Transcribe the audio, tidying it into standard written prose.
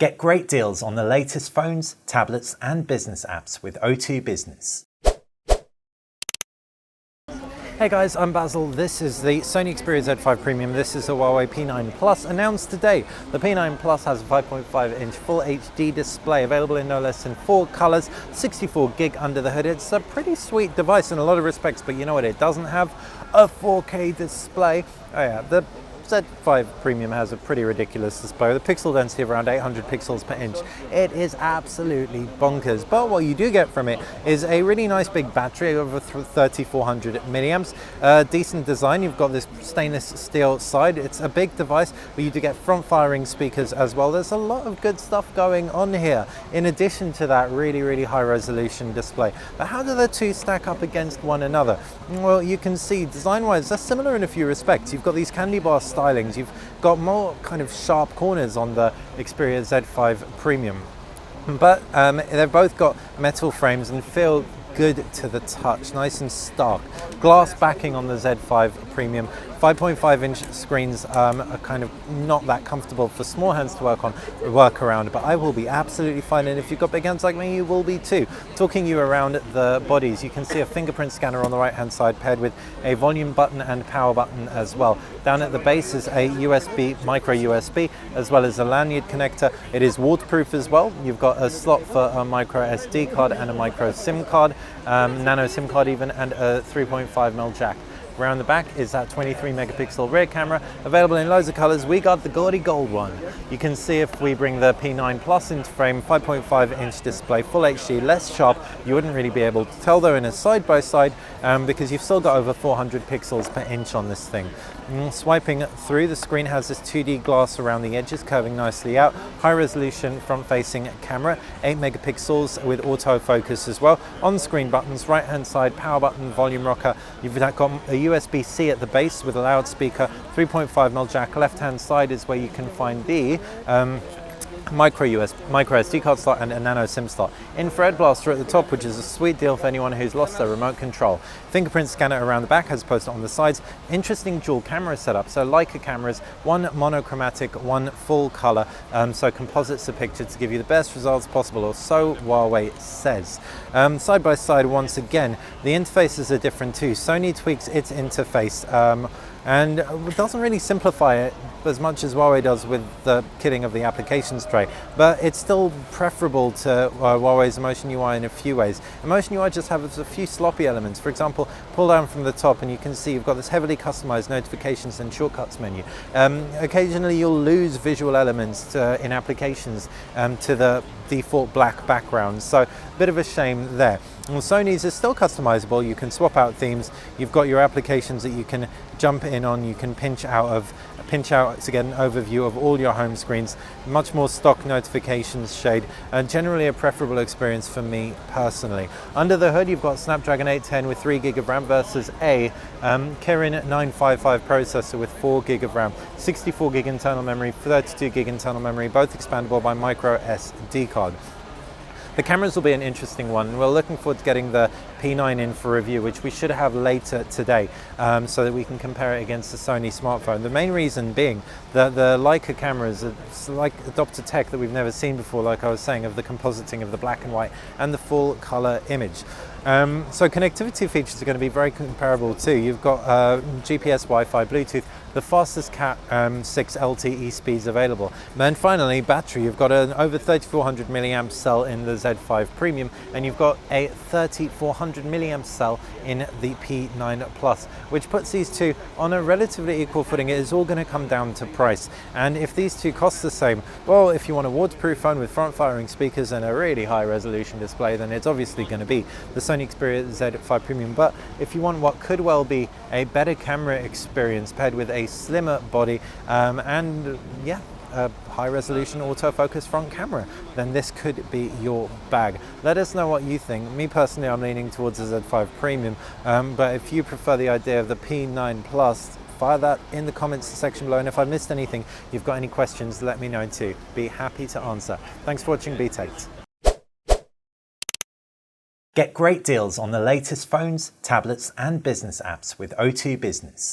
Get great deals on the latest phones, tablets and business apps with O2 Business. Hey guys, I'm Basil. This is the Sony Xperia Z5 Premium. This is the Huawei P9 Plus announced today. The P9 Plus has a 5.5-inch Full HD display available in no less than 4 colors, 64 gig under the hood. It's a pretty sweet device in a lot of respects, but you know what it doesn't have? A 4K display. Oh yeah, the Z5 Premium has a pretty ridiculous display with a pixel density of around 800 pixels per inch. It is absolutely bonkers, but what you do get from it is a really nice big battery over 3400 milliamps. Decent design. You've got this stainless steel side. It's a big device, but you do get front firing speakers as well. There's a lot of good stuff going on here in addition to that really high resolution display. But how do the two stack up against one another? Well, you can see design wise they're similar in a few respects. You've got these candy bar stylings, you've got more kind of sharp corners on the Xperia Z5 Premium, but they've both got metal frames and feel good to the touch, nice and stark. Glass backing on the Z5 Premium. 5.5-inch screens are kind of not that comfortable for small hands to work around, but I will be absolutely fine, and if you've got big hands like me, you will be too. Talking you around the bodies, you can see a fingerprint scanner on the right hand side paired with a volume button and power button as well. Down at the base is a USB, micro USB, as well as a lanyard connector. It is waterproof as well. You've got a slot for a micro SD card and a micro SIM card, nano SIM card even, and a 3.5mm jack. Around the back is that 23 megapixel rear camera, available in loads of colors. We got the gaudy gold one. You can see if we bring the P9 Plus into frame, 5.5-inch display, full HD, less sharp. You wouldn't really be able to tell though in a side-by-side because you've still got over 400 pixels per inch on this thing. Swiping through, the screen has this 2D glass around the edges, curving nicely out. High resolution front-facing camera, 8 megapixels with autofocus as well. On-screen buttons, right-hand side, power button, volume rocker. You've got a USB-C at the base with a loudspeaker, 3.5mm jack. Left-hand side is where you can find the micro SD card slot and a nano SIM slot. Infrared blaster at the top, which is a sweet deal for anyone who's lost their remote control. Fingerprint scanner around the back as opposed to on the sides. Interesting dual camera setup. So Leica cameras, one monochromatic, one full color. So composites the picture to give you the best results possible, or so Huawei says. Side by side, once again, the interfaces are different too. Sony tweaks its interface and doesn't really simplify it as much as Huawei does with the kitting of the applications tray, but it's still preferable to Huawei's Emotion UI in a few ways. Emotion UI just has a few sloppy elements. For example, pull down from the top and you can see you've got this heavily customized notifications and shortcuts menu. Occasionally you'll lose visual elements in applications to the default black background, so a bit of a shame there. Well, Sony's is still customizable. You can swap out themes. You've got your applications that you can jump in on. You can pinch out to get an overview of all your home screens. Much more stock notifications shade, and generally a preferable experience for me personally. Under the hood, you've got Snapdragon 810 with 3 gig of RAM versus a Kirin 955 processor with 4 gig of RAM, 64 gig internal memory, 32 gig internal memory, both expandable by micro SD card. The cameras will be an interesting one. We're looking forward to getting the P9 in for review, which we should have later today, so that we can compare it against the Sony smartphone. The main reason being that the Leica cameras are like adopted tech that we've never seen before, like I was saying, of the compositing of the black and white and the full color image. So connectivity features are going to be very comparable too. You've got GPS, Wi-Fi, Bluetooth, the fastest Cat 6 LTE speeds available. And finally, battery. You've got an over 3400 milliamp cell in the Z5 Premium, and you've got a 3400 milliamp cell in the P9 Plus, which puts these two on a relatively equal footing. It is all going to come down to price, and if these two cost the same, well, if you want a waterproof phone with front-firing speakers and a really high-resolution display, then it's obviously going to be the Sony Xperia Z5 Premium. But if you want what could well be a better camera experience paired with a slimmer body and a high resolution autofocus front camera, then this could be your bag. Let us know what you think. Me personally, I'm leaning towards the Z5 Premium, but if you prefer the idea of the P9 Plus, fire that in the comments section below, and if I missed anything, you've got any questions, let me know too. Be happy to answer. Thanks for watching BTech. Get great deals on the latest phones, tablets and business apps with O2 Business.